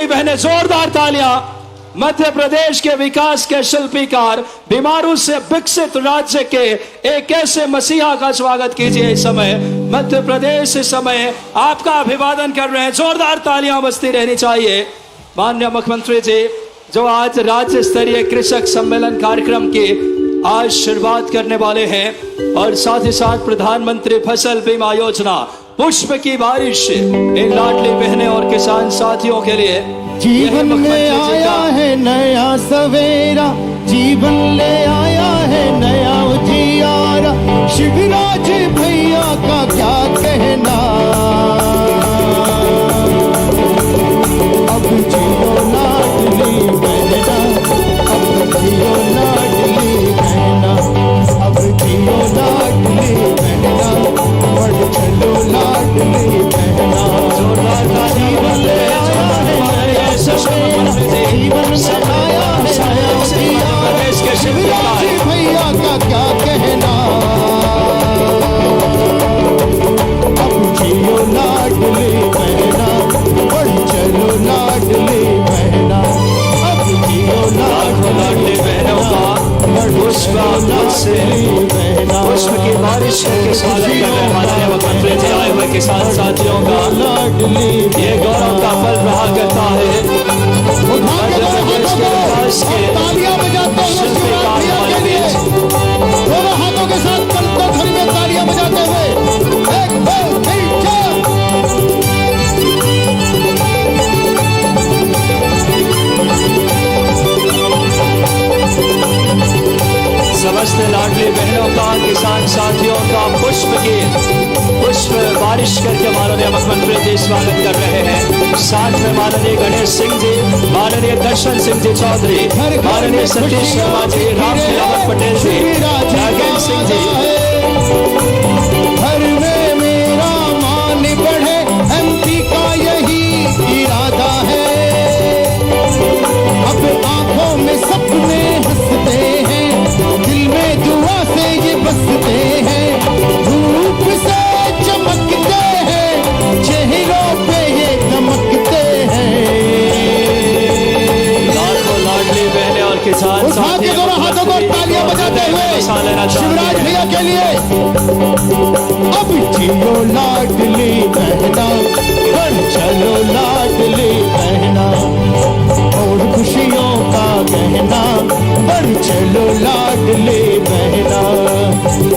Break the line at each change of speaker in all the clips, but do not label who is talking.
लाडली बहनें, जोरदार तालियां। मध्य प्रदेश के विकास के शिल्पीकार, बीमारू से विकसित राज्य के एक ऐसे मसीहा का स्वागत कीजिए। इस समय मध्य प्रदेश इस समय आपका अभिवादन कर रहे हैं। जोरदार तालियां बजती रहनी चाहिए। माननीय मुख्यमंत्री जी जो आज राज्य स्तरीय कृषक सम्मेलन कार्यक्रम की आज शुरुआत करने वाले हैं और साथ ही साथ प्रधानमंत्री फसल बीमा योजना, पुष्प की बारिश इन लाडली बहनें और किसान साथियों के लिए
जीवन ले आया है नया सवेरा, जीवन ले आया है नया उजियारा। शिवराज भैया का क्या कहना, अब जियो लाडली बहना, अब जियो लाडली बहना, अब जियो लाडली बहना, बढ़ चलो लाडली बहना। जीवन ले आया है नया सवेरा, जीवन ले आया है नया उजियारा। शिवराज भैया का क्या कहना, अब जियो लाडली बहना, बढ़ चलो लाडली बहना, अब जियो
लाडली बहनों का पुष्प की बारिश के स्वागत कर रहे माननीय मुख्यमंत्री जी आए हुए किसान साथियों का ये गौरव का पल रहा करता है। मध्य प्रदेश के विकास के शिल्पीकार हमारे बीच
दोनों हाथों के साथ पलकों घर में तालियां बजाते हुए 1 2 3 4।
समस्त लाडली बहनों का, किसान साथियों का पुष्प बारिश करके माननीय मुख्यमंत्री जी स्वागत कर रहे हैं। साथ में माननीय गणेश सिंह जी, माननीय दर्शन सिंह जी चौधरी, माननीय सतीश शर्मा जी, राम खिलावत पटेल जी, नागेंद्र सिंह जी।
घर में मेरा मान बढ़े, एमपी का यही इरादा है। अब आंखों में सपने हंसते हैं, दिल में दुआ से ये बसते हैं, धूप से चमकते हैं, चेहरों पे ये दमकते हैं।
लाखों लाडली बहनें और किसान साथी
दोनों हाथों को तालियां बजाते हुए शिवराज भैया के लिए अब जियो लाडली बहना, बढ़ चलो लाडली बहना, और खुशियों का गहना, बढ़ चलो लाडली बहना।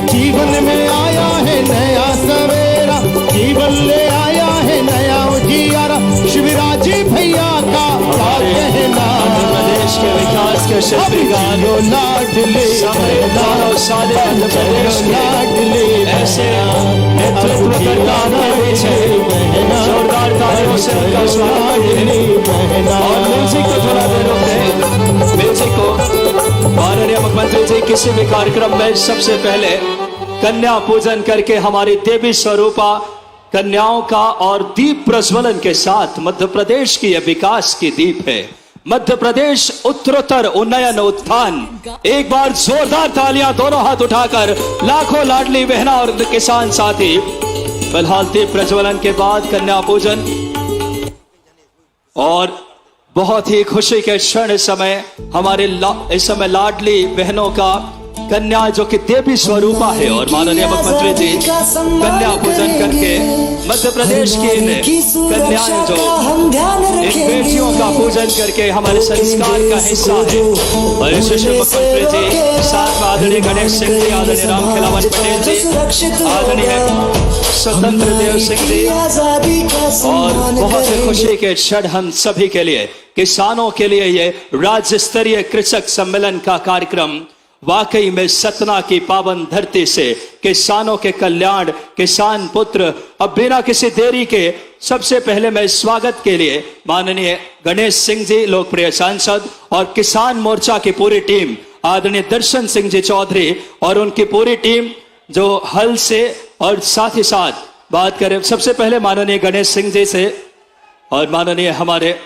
जीवन में आया है नया सवेरा, जीवन ले आया है नया उजियारा। शिवराज भैया का क्या कहना,
प्रदेश के विकास के शिल्पीकार
लाडली
और सारे मध्य प्रदेश
लाडली
ऐसे नेतृत्व करता जोरदार तालियों से उनका स्वागत करिए। और म्यूजिक को थोड़ा देर रोक दें। म्यूजिक को माननीय मुख्यमंत्री जी किसी भी कार्यक्रम में सबसे पहले कन्या पूजन करके हमारी देवी स्वरूपा कन्याओं का और दीप प्रज्वलन के साथ मध्य प्रदेश की यह विकास की दीप है। मध्य प्रदेश उत्तरोत्तर उन्नयन उत्थान। एक बार जोरदार तालियां दोनों हाथ उठाकर लाखों लाडली बहना और किसान साथी। फिलहाल दीप प्रज्वलन के बाद कन्या पूजन और बहुत ही खुशी के क्षण इस समय हमारे इस समय लाडली बहनों का कन्या जो कि देवी स्वरूपा है और माननीय मुख्यमंत्री जी कन्या पूजन करके मध्य प्रदेश की कन्याएं जो इन बेटियों का पूजन करके हमारे संस्कार का हिस्सा है। और यशस्वी मुख्यमंत्री जी साथ में आदरणीय गणेश सिंह जी, आदरणीय राम खिलावन पटेल जी, आदरणीय स्वतंत्र देव सिंह जी और बहुत ही खुशी के क्षण हम सभी के लिए, किसानों के लिए ये राज्य स्तरीय कृषक सम्मेलन का कार्यक्रम वाकई में सतना की पावन धरती से किसानों के कल्याण, किसान पुत्र। अब बिना किसी देरी के सबसे पहले मैं स्वागत के लिए माननीय गणेश सिंह जी लोकप्रिय सांसद और किसान मोर्चा की पूरी टीम, आदरणीय दर्शन सिंह जी चौधरी और उनकी पूरी टीम जो हल से, और साथ ही साथ बात करें सबसे पहले माननीय गणेश सिंह जी से और माननीय हमारे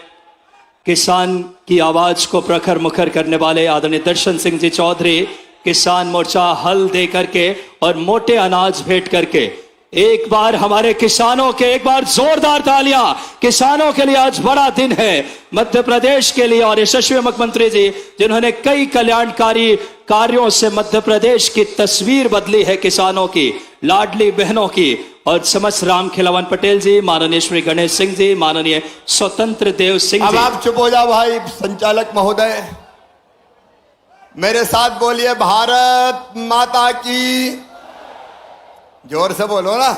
किसान की आवाज को प्रखर मुखर करने वाले आदरणीय दर्शन सिंह जी चौधरी, किसान मोर्चा हल दे करके और मोटे अनाज भेंट करके एक बार हमारे किसानों के, एक बार जोरदार तालियां किसानों के लिए। आज बड़ा दिन है मध्य प्रदेश के लिए और यशस्वी मुख्यमंत्री जी जिन्होंने कई कल्याणकारी कार्यों से मध्य प्रदेश की तस्वीर बदली है, किसानों की, लाडली बहनों की। और समस्त राम खिलावन पटेल जी, माननीय श्री गणेश सिंह जी, माननीय स्वतंत्र देव सिंह
अब
जी।
आप चुप हो जाओ भाई संचालक महोदय, मेरे साथ बोलिए भारत माता की, जोर से बोलो ना,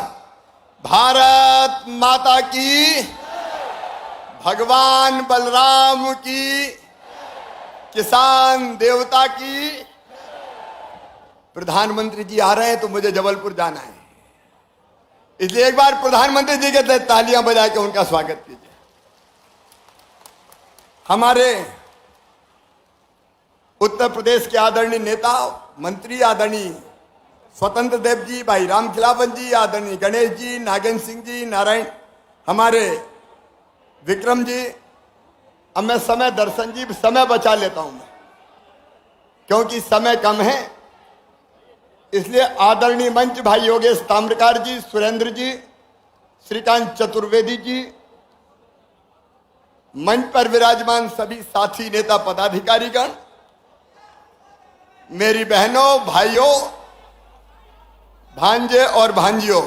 भारत माता की, भगवान बलराम की, किसान देवता की। प्रधानमंत्री जी आ रहे हैं तो मुझे जबलपुर जाना है, इसलिए एक बार प्रधानमंत्री जी के लिए तालियां बजा के उनका स्वागत कीजिए। हमारे उत्तर प्रदेश के आदरणीय नेता मंत्री आदरणीय स्वतंत्र देव जी, भाई राम खिलावन जी, आदरणीय गणेश जी, नागेंद्र सिंह जी, नारायण, हमारे विक्रम जी। अब मैं समय दर्शन जी समय बचा लेता हूं मैं, क्योंकि समय कम है, इसलिए आदरणीय मंच भाई योगेश ताम्रकार जी, सुरेंद्र जी, श्रीकांत चतुर्वेदी जी, मंच पर विराजमान सभी साथी नेता पदाधिकारीगण, मेरी बहनों भाइयों भांजे और भांजियों,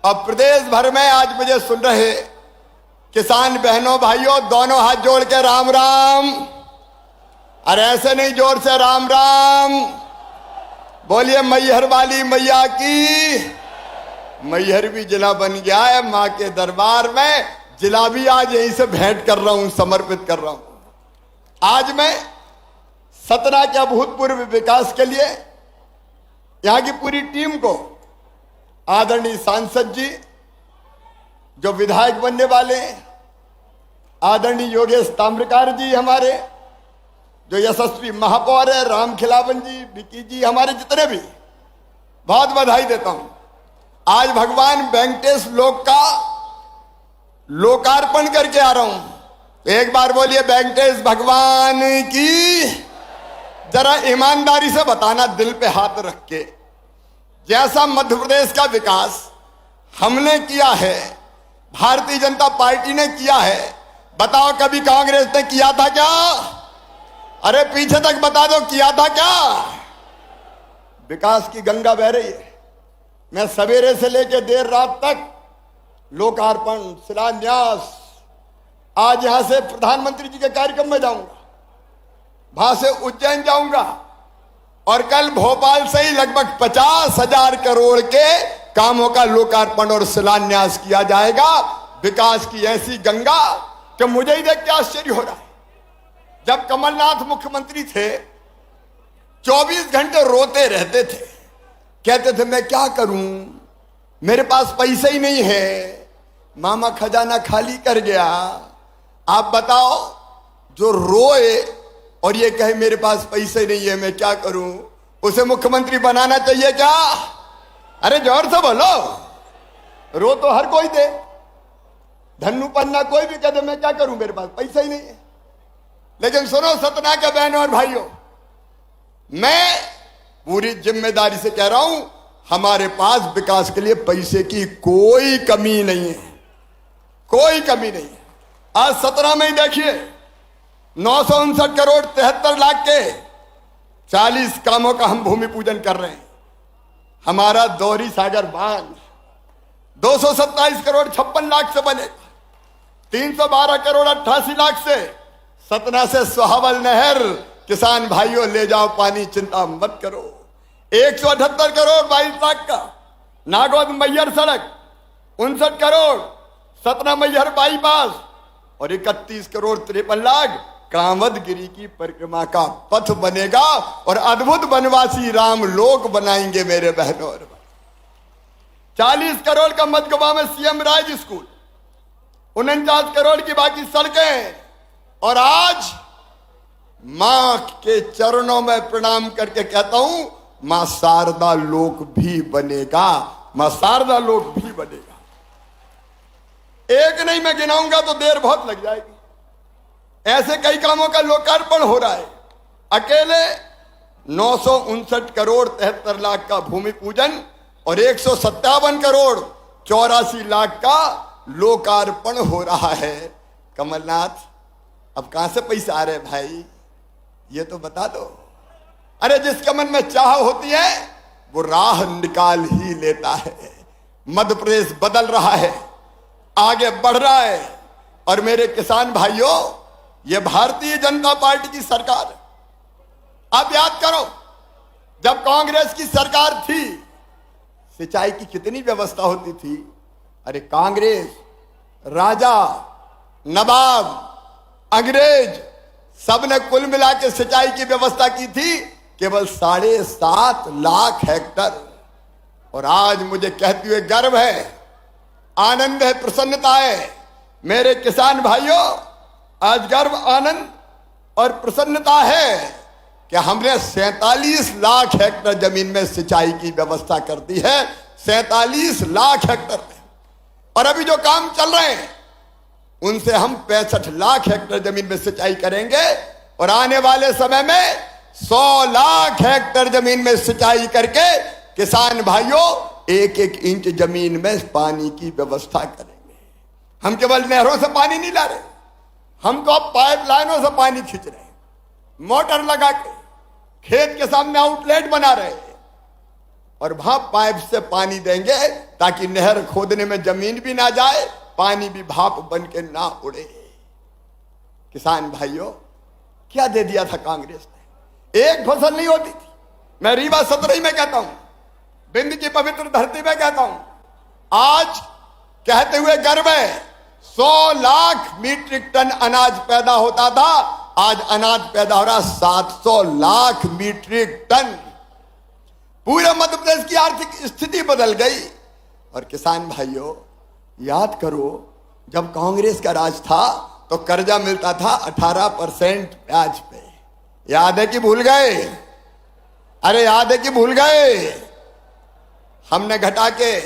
अब प्रदेश भर में आज मुझे सुन रहे किसान बहनों भाइयों, दोनों हाथ जोड़ के राम राम। अरे ऐसे नहीं, जोर से राम राम बोलिए। मैहर वाली मैया की। मैहर भी जिला बन गया है मां के दरबार में, जिला भी आज यहीं से भेंट कर रहा हूं, समर्पित कर रहा हूं। आज मैं सतना के अभूतपूर्व विकास के लिए यहां की पूरी टीम को, आदरणीय सांसद जी जो विधायक बनने वाले हैं, आदरणीय योगेश ताम्रकार जी हमारे जो यशस्वी महापौर है, राम खिलावन जी, विकी जी, हमारे जितने भी, बहुत बधाई देता हूं। आज भगवान वेंकटेश लोक का लोकार्पण करके आ रहा हूं। एक बार बोलिए वेंकटेश भगवान की। जरा ईमानदारी से बताना, दिल पे हाथ रख के, जैसा मध्य प्रदेश का विकास हमने किया है, भारतीय जनता पार्टी ने किया है, बताओ कभी कांग्रेस ने किया था क्या? अरे पीछे तक बता दो, किया था क्या? विकास की गंगा बह रही है। मैं सवेरे से लेकर देर रात तक लोकार्पण, शिलान्यास, आज यहां से प्रधानमंत्री जी के कार्यक्रम में जाऊंगा, वहां से उज्जैन जाऊंगा, और कल भोपाल से ही लगभग 50,000 करोड़ के कामों का लोकार्पण और शिलान्यास किया जाएगा। विकास की ऐसी गंगा कि मुझे ही देख के आश्चर्य हो रहा है। जब कमलनाथ मुख्यमंत्री थे 24 घंटे रोते रहते थे, कहते थे मैं क्या करूं, मेरे पास पैसे ही नहीं है, मामा खजाना खाली कर गया। आप बताओ, जो रोए और ये कहे मेरे पास पैसे नहीं है, मैं क्या करूं, उसे मुख्यमंत्री बनाना चाहिए क्या? अरे जोर से बोलो। रो तो हर कोई दे, धन्नू पन्ना कोई भी कह दे मैं क्या करूं, मेरे पास पैसा ही नहीं है। लेकिन सुनो सतना के बहनों और भाइयों, मैं पूरी जिम्मेदारी से कह रहा हूं, हमारे पास विकास के लिए पैसे की कोई कमी नहीं है, कोई कमी नहीं है। आज सतना में ही देखिए 959 करोड़ 73 लाख के 40 कामों का हम भूमि पूजन कर रहे हैं। हमारा दोहरी सागर बांध 227 करोड़ 56 लाख से बनेगा, 312 करोड़ 88 लाख से सतना से सोहावल नहर। किसान भाइयों ले जाओ पानी, चिंता मत करो। 178 करोड़ 22 लाख का नागौद मैहर सड़क, 59 करोड़ सतना मैहर बाईपास, और 31 करोड़ 53 लाख कामदगिरी की परिक्रमा का पथ बनेगा, और अद्भुत वनवासी राम लोक बनाएंगे मेरे बहनों और भाई। 40 करोड़ का मधगवा में सीएम राज स्कूल, 49 करोड़ की बाकी सड़कें। और आज मां के चरणों में प्रणाम करके कहता हूं, मां शारदा लोक भी बनेगा, मां शारदा लोक भी बनेगा। एक नहीं मैं गिनाऊंगा तो देर बहुत लग जाएगी। ऐसे कई कामों का लोकार्पण हो रहा है। अकेले 959 करोड़ 73 लाख का भूमि पूजन और 157 करोड़ 84 लाख का लोकार्पण हो रहा है। कमलनाथ, अब कहां से पैसा आ रहे भाई, ये तो बता दो। अरे जिसके मन में चाह होती है वो राह निकाल ही लेता है। मध्य प्रदेश बदल रहा है, आगे बढ़ रहा है। और मेरे किसान भाइयों, ये भारतीय जनता पार्टी की सरकार है। आप याद करो, जब कांग्रेस की सरकार थी, सिंचाई की कितनी व्यवस्था होती थी। अरे कांग्रेस, राजा, नवाब, अंग्रेज, सबने कुल मिला के सिंचाई की व्यवस्था की थी केवल 7.5 लाख हेक्टर। और आज मुझे कहते हुए गर्व है, आनंद है, प्रसन्नता है। मेरे किसान भाइयों, आज गर्व, आनंद और प्रसन्नता है कि हमने 47 लाख हेक्टर जमीन में सिंचाई की व्यवस्था कर दी है। 47 लाख हेक्टर में। और अभी जो काम चल रहे हैं उनसे हम 65 लाख हेक्टर जमीन में सिंचाई करेंगे। और आने वाले समय में 100 लाख हेक्टर जमीन में सिंचाई करके किसान भाइयों 1-1 इंच जमीन में पानी की व्यवस्था करेंगे। हम केवल नहरों से पानी नहीं ला रहे, हम तो अब पाइपलाइनों से पानी खींच रहे हैं, मोटर लगा के खेत के सामने आउटलेट बना रहे हैं और वहां पाइप से पानी देंगे ताकि नहर खोदने में जमीन भी ना जाए, पानी भी भाप बन के ना उड़े। किसान भाइयों, क्या दे दिया था कांग्रेस ने? एक फसल नहीं होती थी। मैं रीवा सतरही में कहता हूं, बिंद की पवित्र धरती में कहता हूं, आज कहते हुए गर्व है 100 लाख मीट्रिक टन अनाज पैदा होता था, आज अनाज पैदा हो रहा 700 लाख मीट्रिक टन। पूरे मध्य प्रदेश की आर्थिक स्थिति बदल गई। और किसान भाइयों, याद करो, जब कांग्रेस का राज था तो कर्जा मिलता था 18% ब्याज पे। याद है कि भूल गए? अरे याद है कि भूल गए? हमने घटा के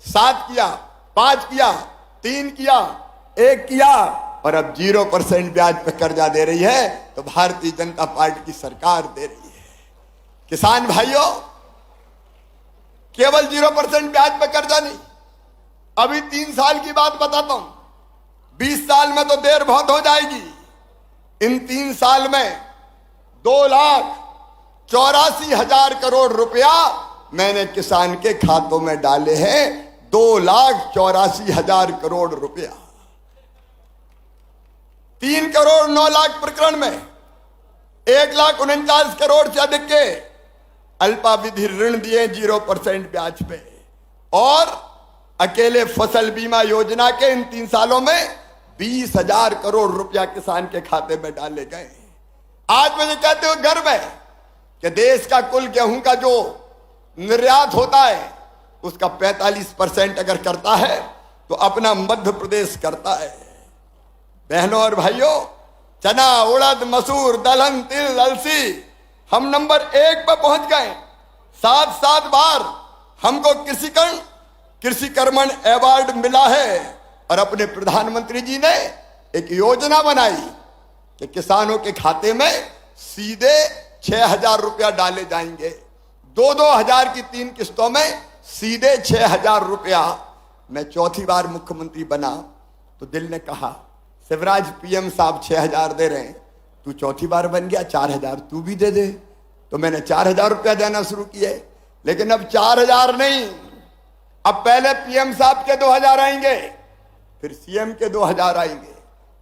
7 किया, 5 किया, 3 किया, 1 किया और अब 0% ब्याज पे कर्जा दे रही है। तो भारतीय जनता पार्टी की सरकार दे रही है। किसान भाइयों, केवल 0% ब्याज पे कर्जा नहीं, अभी 3 साल की बात बताता हूं। 20 साल में तो देर बहुत हो जाएगी। इन 3 साल में 2,84,000 करोड़ रुपया मैंने किसान के खातों में डाले हैं। 2,84,000 करोड़ रुपया। 3 करोड़ 9 लाख प्रकरण में 1,49 करोड़ से अधिक के अल्पावधि ऋण दिए 0% ब्याज पे। और अकेले फसल बीमा योजना के इन 3 सालों में 20,000 करोड़ रुपया किसान के खाते में डाले गए। आज मुझे कहते हुए गर्व है कि देश का कुल गेहूं का जो निर्यात होता है उसका 45% अगर करता है तो अपना मध्य प्रदेश करता है। बहनों और भाइयों, चना, उड़द, मसूर, दलहन, तिल, अलसी, हम नंबर 1 पर पहुंच गए। 7 बार हमको कृषि कर्मण अवार्ड मिला है। और अपने प्रधानमंत्री जी ने एक योजना बनाई कि किसानों के खाते में सीधे 6,000 रुपया डाले जाएंगे। 2-2 हजार की 3 किस्तों में सीधे 6,000 रुपया। मैं 4थी बार मुख्यमंत्री बना तो दिल ने कहा, शिवराज पीएम साहब 6,000 दे रहे हैं, तू 4थी बार बन गया, 4,000 तू भी दे दे। तो मैंने 4,000 रुपया देना शुरू किए। लेकिन अब 4,000 नहीं, अब पहले पीएम साहब के 2,000 आएंगे, फिर सीएम के 2,000 आएंगे,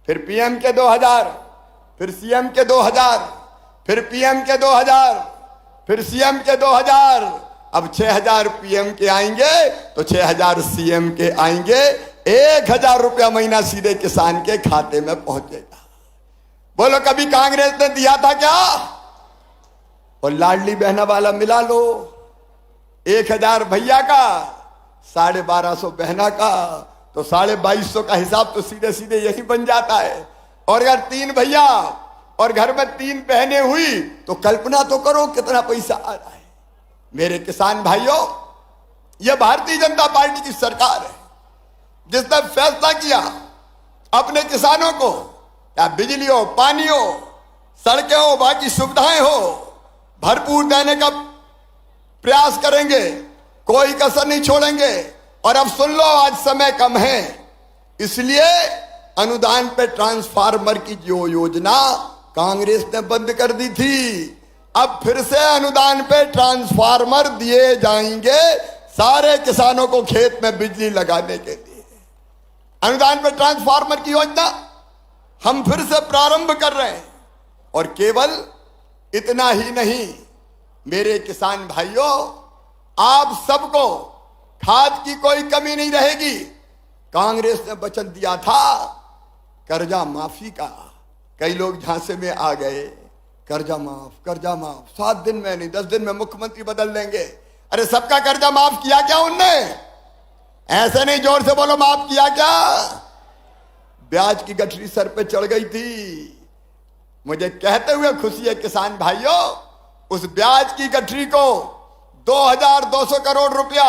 फिर पीएम के 2,000, फिर सीएम के 2,000, फिर पीएम के 2,000, फिर सीएम के 2,000। अब 6,000 पीएम के आएंगे तो 6,000 सीएम के आएंगे। 1,000 रुपया महीना सीधे किसान के खाते में पहुंचेगा। बोलो, कभी कांग्रेस ने दिया था क्या? और लाडली बहना वाला मिला लो, 1,000 भैया का, 1,250 बहना का, तो 2,250 का हिसाब तो सीधे सीधे यही बन जाता है। और अगर 3 भैया और घर में 3 बहनें हुई तो कल्पना तो करो कितना पैसा आ रहा है। मेरे किसान भाइयों, यह भारतीय जनता पार्टी की सरकार है जिसने फैसला किया अपने किसानों को, या बिजली हो, पानी हो, सड़कें हो, बाकी सुविधाएं हो, भरपूर देने का प्रयास करेंगे। कोई कसर नहीं छोड़ेंगे। और अब सुन लो, आज समय कम है, इसलिए अनुदान पे ट्रांसफार्मर की जो योजना कांग्रेस ने बंद कर दी थी, अब फिर से अनुदान पे ट्रांसफार्मर दिए जाएंगे सारे किसानों को खेत में बिजली लगाने के लिए। अनुदान पे ट्रांसफार्मर की योजना हम फिर से प्रारंभ कर रहे हैं। और केवल इतना ही नहीं मेरे किसान भाइयों, आप सबको खाद की कोई कमी नहीं रहेगी। कांग्रेस ने वचन दिया था कर्जा माफी का, कई लोग झांसे में आ गए, कर्जा माफ 7 दिन में नहीं 10 दिन में मुख्यमंत्री बदल देंगे। अरे सबका कर्जा माफ किया क्या उनने? ऐसे नहीं, जोर से बोलो, माफ किया क्या? ब्याज की गठरी सर पे चढ़ गई थी। मुझे कहते हुए खुशी है किसान भाइयों, उस ब्याज की गठरी को 2200 करोड़ रुपया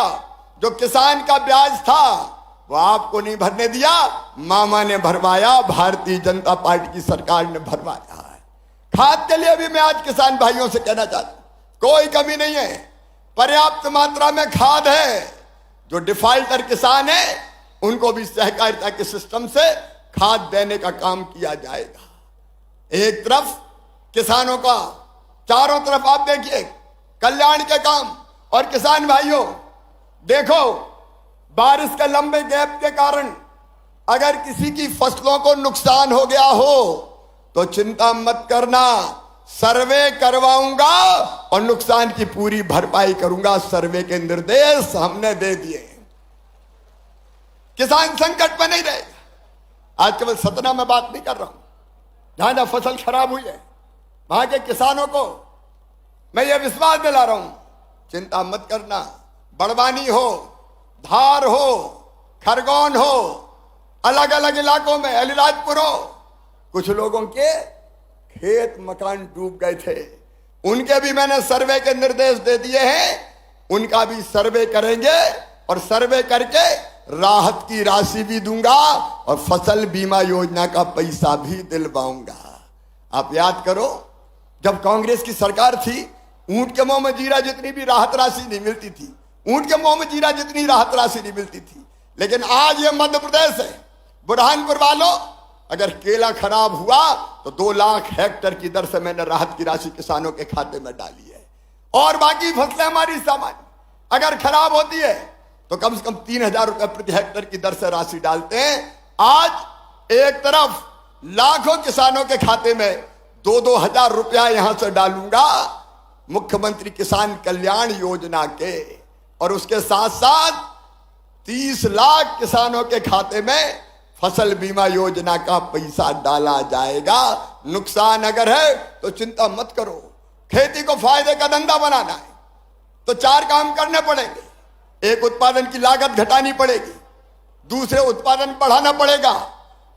जो किसान का ब्याज था वो आपको नहीं भरने दिया, मामा ने भरवाया, भारतीय जनता पार्टी की सरकार ने भरवाया है। खाद के लिए भी मैं आज किसान भाइयों से कहना चाहता हूं, कोई कमी नहीं है, पर्याप्त मात्रा में खाद है। जो डिफाल्टर किसान है उनको भी सहकारिता के सिस्टम से खाद देने का काम किया जाएगा। एक तरफ किसानों का, चारों तरफ आप देखिए कल्याण के काम। और किसान भाइयों देखो, बारिश के लंबे गैप के कारण अगर किसी की फसलों को नुकसान हो गया हो तो चिंता मत करना, सर्वे करवाऊंगा और नुकसान की पूरी भरपाई करूंगा। सर्वे के निर्देश हमने दे दिए, किसान संकट में नहीं रहेगा। आज केवल सतना में बात नहीं कर रहा हूं, जहां जहां फसल खराब हुई है वहां के किसानों को मैं ये विश्वास दिला रहा हूं, चिंता मत करना। बड़वानी हो, धार हो, खरगोन हो, अलग अलग इलाकों में अलीराजपुर हो, कुछ लोगों के खेत मकान डूब गए थे, उनके भी मैंने सर्वे के निर्देश दे दिए हैं। उनका भी सर्वे करेंगे और सर्वे करके राहत की राशि भी दूंगा और फसल बीमा योजना का पैसा भी दिलवाऊंगा। आप याद करो, जब कांग्रेस की सरकार थी, ऊंट के मुंह में जीरा जितनी भी राहत राशि नहीं मिलती थी, ऊंट के मुंह में जीरा जितनी राहत राशि नहीं मिलती थी। लेकिन आज ये मध्य प्रदेश है, बुरहानपुर वालों, अगर केला खराब हुआ तो 2 लाख हेक्टेयर की दर से मैंने राहत की राशि किसानों के खाते में डाली है। और बाकी फसलें हमारी सामान्य अगर खराब होती है तो कम से कम 3000 रुपए प्रति हेक्टेयर की दर से राशि डालते हैं। आज एक तरफ लाखों किसानों के खाते में 2-2 हजार रुपया यहां से डालूंगा मुख्यमंत्री किसान कल्याण योजना के, और उसके साथ साथ 30 लाख किसानों के खाते में फसल बीमा योजना का पैसा डाला जाएगा। नुकसान अगर है तो चिंता मत करो, खेती को फायदे का धंधा बनाना है तो 4 काम करने पड़ेंगे। एक, उत्पादन की लागत घटानी पड़ेगी, दूसरे उत्पादन बढ़ाना पड़ेगा,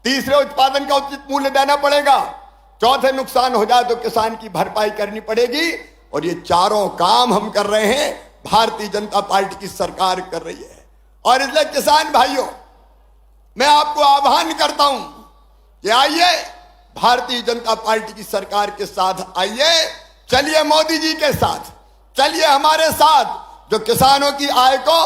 तीसरे उत्पादन का उचित मूल्य देना पड़ेगा, चौथे नुकसान हो जाए तो किसान की भरपाई करनी पड़ेगी। और ये चारों काम हम कर रहे हैं, भारतीय जनता पार्टी की सरकार कर रही है। और इसलिए किसान भाइयों, मैं आपको आह्वान करता हूं कि आइए भारतीय जनता पार्टी की सरकार के साथ आइए, चलिए मोदी जी के साथ, चलिए हमारे साथ, जो किसानों की आय को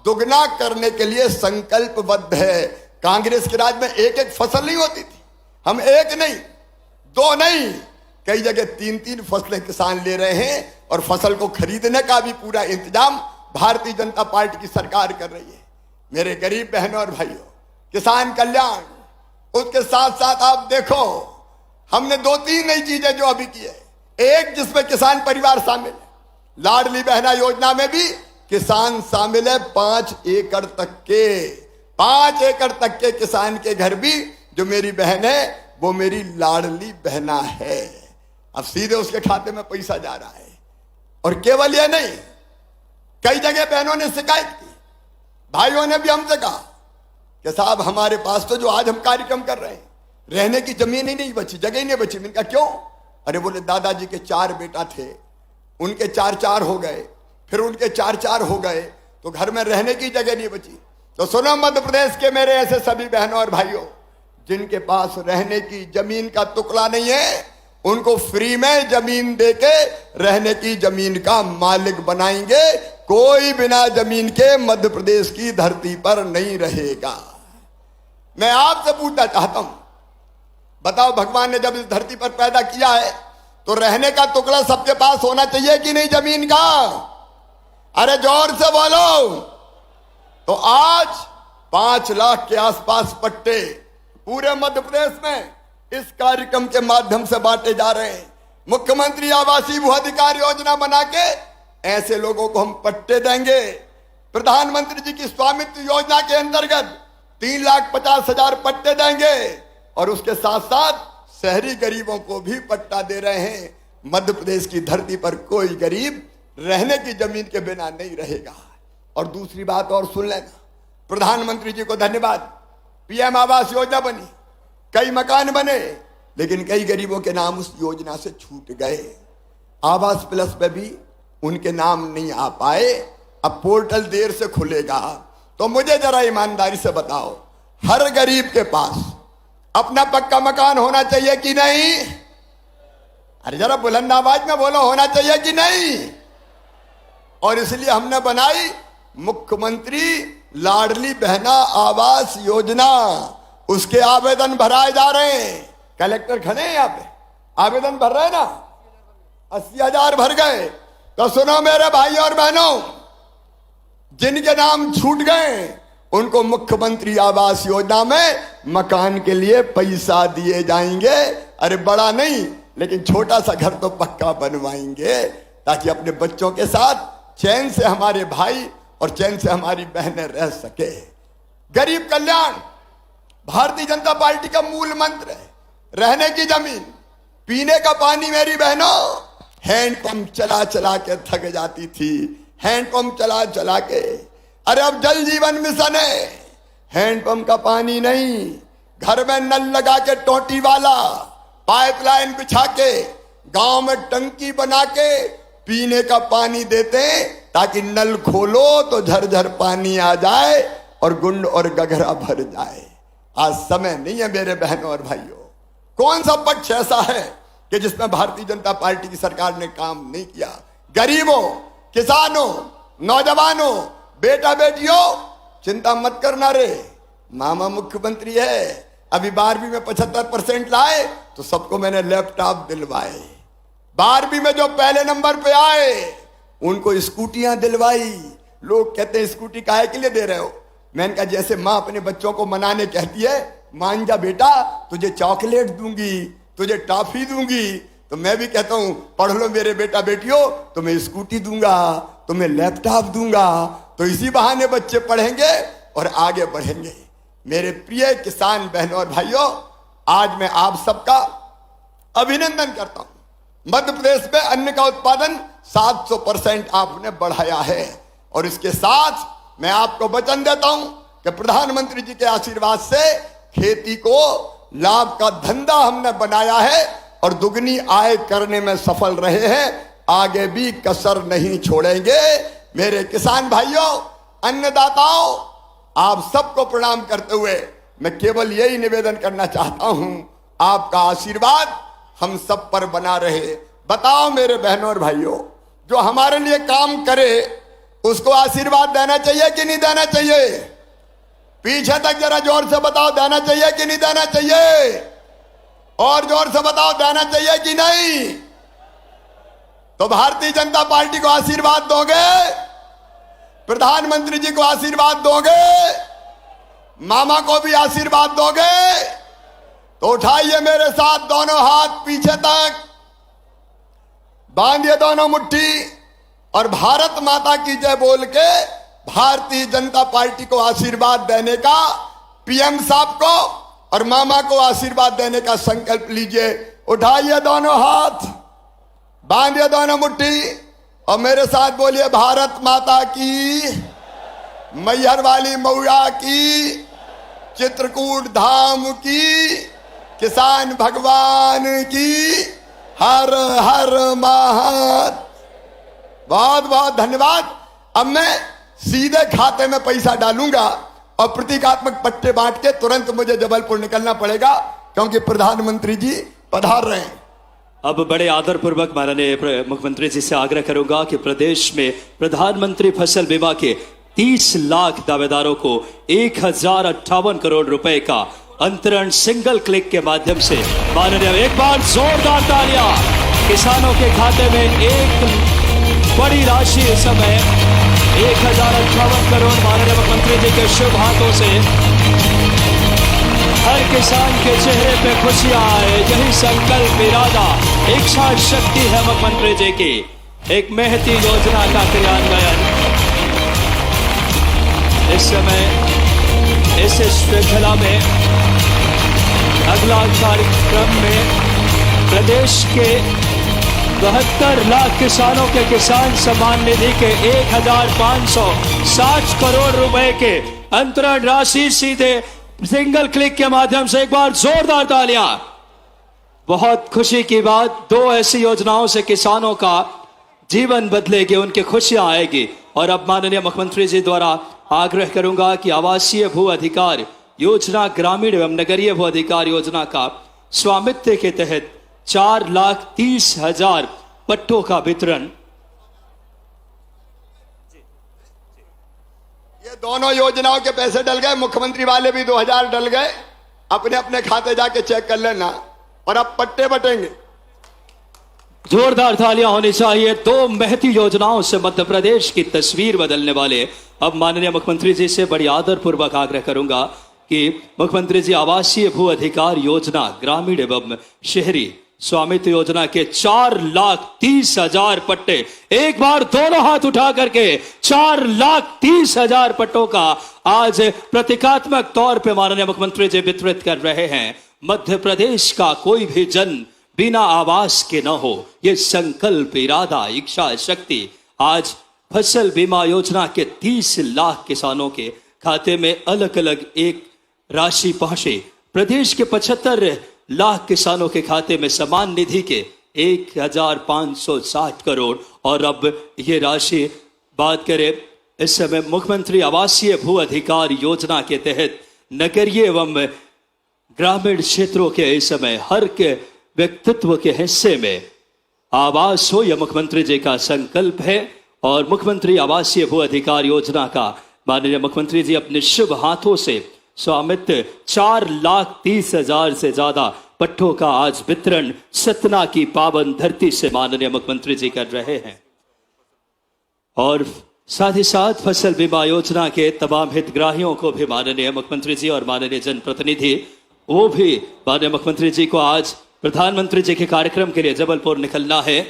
दुगना करने के लिए संकल्पबद्ध है। कांग्रेस के राज में एक फसल नहीं होती थी, हम 1 नहीं 2 नहीं, कई जगह 3-3 फसलें किसान ले रहे हैं और फसल को खरीदने का भी पूरा इंतजाम भारतीय जनता पार्टी की सरकार कर रही है। मेरे गरीब बहनों और भाइयों, किसान कल्याण, उसके साथ साथ आप देखो हमने 2-3 नई चीजें जो अभी की है। एक, जिसमें किसान परिवार शामिल है, लाडली बहना योजना में भी किसान शामिल है। 5 एकड़ तक के किसान के घर भी जो मेरी बहन है वो मेरी लाडली बहना है। अब सीधे उसके खाते में पैसा जा रहा है। और केवल ये नहीं, कई जगह बहनों ने शिकायत की, भाइयों ने भी हमसे कहा कि साहब हमारे पास तो जो आज हम कार्यक्रम कर रहे हैं, रहने की जमीन ही नहीं बची, जगह ही नहीं बची। मैंने कहा क्यों? अरे बोले दादाजी के 4 बेटा थे, उनके 4-4 हो गए, फिर उनके 4-4 हो गए, तो घर में रहने की जगह नहीं बची। तो सुनो मध्य प्रदेश के मेरे ऐसे सभी बहनों और भाइयों, जिनके पास रहने की जमीन का टुकड़ा नहीं है, उनको फ्री में जमीन देके रहने की जमीन का मालिक बनाएंगे। कोई बिना जमीन के मध्य प्रदेश की धरती पर नहीं रहेगा। मैं आपसे पूछना चाहता हूं, बताओ भगवान ने जब इस धरती पर पैदा किया है तो रहने का टुकड़ा सबके पास होना चाहिए कि नहीं जमीन का? अरे जोर से बोलो। तो आज 5 लाख के आसपास पट्टे पूरे मध्य प्रदेश में इस कार्यक्रम के माध्यम से बांटे जा रहे हैं। मुख्यमंत्री आवासीय भू अधिकार योजना बना के ऐसे लोगों को हम पट्टे देंगे। प्रधानमंत्री जी की स्वामित्व योजना के अंतर्गत 3,50,000 पट्टे देंगे और उसके साथ साथ शहरी गरीबों को भी पट्टा दे रहे हैं। मध्य प्रदेश की धरती पर कोई गरीब रहने की जमीन के बिना नहीं रहेगा। और दूसरी बात और सुन लेना, प्रधानमंत्री जी को धन्यवाद, पीएम आवास योजना बनी, कई मकान बने, लेकिन कई गरीबों के नाम उस योजना से छूट गए। आवास प्लस पे भी उनके नाम नहीं आ पाए। अब पोर्टल देर से खुलेगा। तो मुझे जरा ईमानदारी से बताओ, हर गरीब के पास अपना पक्का मकान होना चाहिए कि नहीं? अरे जरा बुलंद आवाज में बोलो, होना चाहिए कि नहीं? और इसलिए हमने बनाई मुख्यमंत्री लाडली बहना आवास योजना। उसके आवेदन भराए जा रहे हैं। कलेक्टर खड़े हैं यहाँ पे, आवेदन भर रहे हैं ना, 80,000 भर गए। तो सुनो मेरे भाई और बहनों, जिनके नाम छूट गए उनको मुख्यमंत्री आवास योजना में मकान के लिए पैसा दिए जाएंगे। अरे बड़ा नहीं, लेकिन छोटा सा घर तो पक्का बनवाएंगे, ताकि अपने बच्चों के साथ चैन से हमारे भाई और चैन से हमारी बहनें रह सके। गरीब कल्याण भारतीय जनता पार्टी का मूल मंत्र है। रहने की जमीन, पीने का पानी। मेरी बहनों, हैंडपंप चला चला के थक जाती थी, हैंडपंप चला चला के। अरे अब जल जीवन मिशन है, हैंडपंप का पानी नहीं, घर में नल लगा के टोटी वाला, पाइपलाइन बिछा के, गांव में टंकी बना के पीने का पानी देते, ताकि नल खोलो तो झरझर पानी आ जाए और गुंड और गघरा भर जाए। आज समय नहीं है मेरे बहनों और भाइयों। कौन सा पक्ष ऐसा है कि जिसमें भारतीय जनता पार्टी की सरकार ने काम नहीं किया? गरीबों, किसानों, नौजवानों, बेटा बेटियों, चिंता मत करना रे, मामा मुख्यमंत्री है। अभी 12वीं में 75% लाए तो सबको मैंने लैपटॉप दिलवाए। 12वीं में जो पहले नंबर पे आए उनको स्कूटियां दिलवाई। लोग कहते हैं स्कूटी काहे के लिए दे रहे हो? मैंने कहा जैसे माँ अपने बच्चों को मनाने कहती है, मान जा बेटा, तुझे चॉकलेट दूंगी, तुझे टॉफी दूंगी, तो मैं भी कहता हूं पढ़ लो मेरे बेटा बेटियों, तुम्हें स्कूटी दूंगा, तुम्हें लैपटॉप दूंगा। तो इसी बहाने बच्चे पढ़ेंगे और आगे बढ़ेंगे। मेरे प्रिय किसान बहनों और भाइयों, आज मैं आप सबका अभिनंदन करता हूं। मध्य प्रदेश में अन्न का उत्पादन 700% आपने बढ़ाया है। और इसके साथ मैं आपको वचन देता हूं कि प्रधानमंत्री जी के आशीर्वाद से खेती को लाभ का धंधा हमने बनाया है और दुगनी आय करने में सफल रहे हैं। आगे भी कसर नहीं छोड़ेंगे। मेरे किसान भाइयों, अन्नदाताओं, आप सबको प्रणाम करते हुए मैं केवल यही निवेदन करना चाहता हूं, आपका आशीर्वाद हम सब पर बना रहे। बताओ मेरे बहनों और भाइयों, जो हमारे लिए काम करे उसको आशीर्वाद देना चाहिए कि नहीं देना चाहिए? पीछे तक जरा जोर से बताओ, देना चाहिए कि नहीं देना चाहिए? और जोर से बताओ, देना चाहिए कि नहीं? तो भारतीय जनता पार्टी को आशीर्वाद दोगे? प्रधानमंत्री जी को आशीर्वाद दोगे? मामा को भी आशीर्वाद दोगे? तो उठाइए मेरे साथ दोनों हाथ पीछे तक, बांधिए दोनों मुट्ठी और भारत माता की जय बोल के भारतीय जनता पार्टी को आशीर्वाद देने का, पीएम साहब को और मामा को आशीर्वाद देने का संकल्प लीजिए। उठाइए दोनों हाथ, बांधिए दोनों मुट्ठी और मेरे साथ बोलिए, भारत माता की, मैहर वाली मौया की, चित्रकूट धाम की, किसान भगवान की, हर हर महादेव। बहुत बहुत धन्यवाद। अब मैं सीधे खाते में पैसा डालूंगा और प्रतीकात्मक पट्टे बांट के तुरंत मुझे जबलपुर निकलना पड़ेगा, क्योंकि प्रधानमंत्री जी पधार रहे हैं।
अब बड़े आदर पूर्वक माननीय मुख्यमंत्री जी से आग्रह करूंगा कि प्रदेश में प्रधानमंत्री फसल बीमा के 30 लाख दावेदारों को 1058 करोड़ रुपए का अंतरण सिंगल क्लिक के माध्यम से माननीय एक बार जोरदार तालियां। किसानों के खाते में एक बड़ी राशि इस समय 1058 करोड़ माननीय मुख्यमंत्री जी के शुभ हाथों से हर किसान के चेहरे पे खुशियां आए, यही संकल्प इरादा इच्छा शक्ति है मुख्यमंत्री जी की। एक महती योजना का क्रियान्वयन इस समय इस श्रृंखला में अगला कार्यक्रम में प्रदेश के 72 लाख किसानों के किसान सम्मान निधि के 1560 करोड़ रुपए के अंतरण राशि सीधे सिंगल क्लिक के माध्यम से एक बार जोरदार तालियां। बहुत खुशी की बात, 2 ऐसी योजनाओं से किसानों का जीवन बदलेगी, उनकी खुशियां आएगी। और अब माननीय मुख्यमंत्री जी द्वारा आग्रह करूंगा कि आवासीय भू अधिकार योजना, ग्रामीण एवं नगरीय भू अधिकार योजना का स्वामित्व के तहत 4,30,000 पट्टों का वितरण।
ये दोनों योजनाओं के पैसे डल गए, मुख्यमंत्री वाले भी 2000 डल गए, अपने अपने खाते जाके चेक कर लेना और अब पट्टे बटेंगे।
जोरदार तालियां होनी चाहिए। 2 महती योजनाओं से मध्य प्रदेश की तस्वीर बदलने वाले अब माननीय मुख्यमंत्री जी से बड़ी आदर पूर्वक आग्रह करूंगा कि मुख्यमंत्री जी आवासीय भू अधिकार योजना, ग्रामीण एवं शहरी स्वामित्व योजना के 4,30,000 पट्टे, एक बार दोनों हाथ उठा करके 4,30,000 पट्टों का आज प्रतीकात्मक तौर पे माननीय मुख्यमंत्री जी वितरित कर रहे हैं। मध्य प्रदेश का कोई भी जन बिना आवास के न हो, ये संकल्प इरादा इच्छा शक्ति आज फसल बीमा योजना के 30 लाख किसानों के खाते में अलग अलग एक राशि पहुंचे। प्रदेश के 75 लाख किसानों के खाते में सम्मान निधि के 1560 करोड़। और अब ये राशि बात करें इस समय मुख्यमंत्री आवासीय भू अधिकार योजना के तहत नगरीय एवं ग्रामीण क्षेत्रों के इस समय हर के व्यक्तित्व के हिस्से में आवास हो, यह मुख्यमंत्री जी का संकल्प है। और मुख्यमंत्री आवासीय भू अधिकार योजना का माननीय मुख्यमंत्री जी अपने शुभ हाथों से स्वामित्व 4,30,000 से ज्यादा पट्टों का आज वितरण सतना की पावन धरती से माननीय मुख्यमंत्री जी कर रहे हैं। और साथ ही साथ फसल बीमा योजना के तमाम हितग्राहियों को भी माननीय मुख्यमंत्री जी और माननीय जनप्रतिनिधि वो भी माननीय मुख्यमंत्री जी को आज प्रधानमंत्री जी के कार्यक्रम के लिए जबलपुर निकलना है,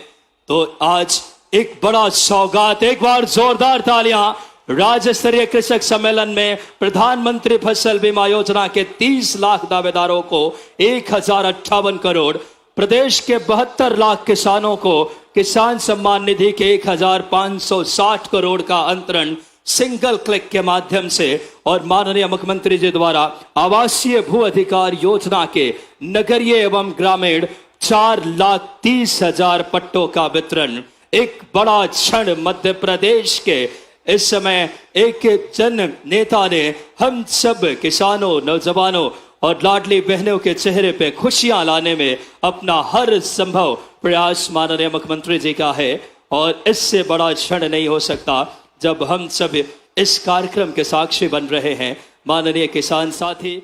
तो आज एक बड़ा सौगात, एक बार जोरदार तालियां। राज्य स्तरीय कृषक सम्मेलन में प्रधानमंत्री फसल बीमा योजना के 30 लाख दावेदारों को 1058 करोड़, प्रदेश के 72 लाख किसानों को किसान सम्मान निधि के 1560 करोड़ का अंतरण सिंगल क्लिक के माध्यम से और माननीय मुख्यमंत्री जी द्वारा आवासीय भू अधिकार योजना के नगरीय एवं ग्रामीण 4,30,000 पट्टों का वितरण। एक बड़ा क्षण मध्य प्रदेश के इस समय एक जन नेता ने हम सब किसानों, नौजवानों और लाडली बहनों के चेहरे पे खुशियां लाने में अपना हर संभव प्रयास माननीय मुख्यमंत्री जी का है। और इससे बड़ा क्षण नहीं हो सकता जब हम सब इस कार्यक्रम के साक्षी बन रहे हैं। माननीय किसान साथी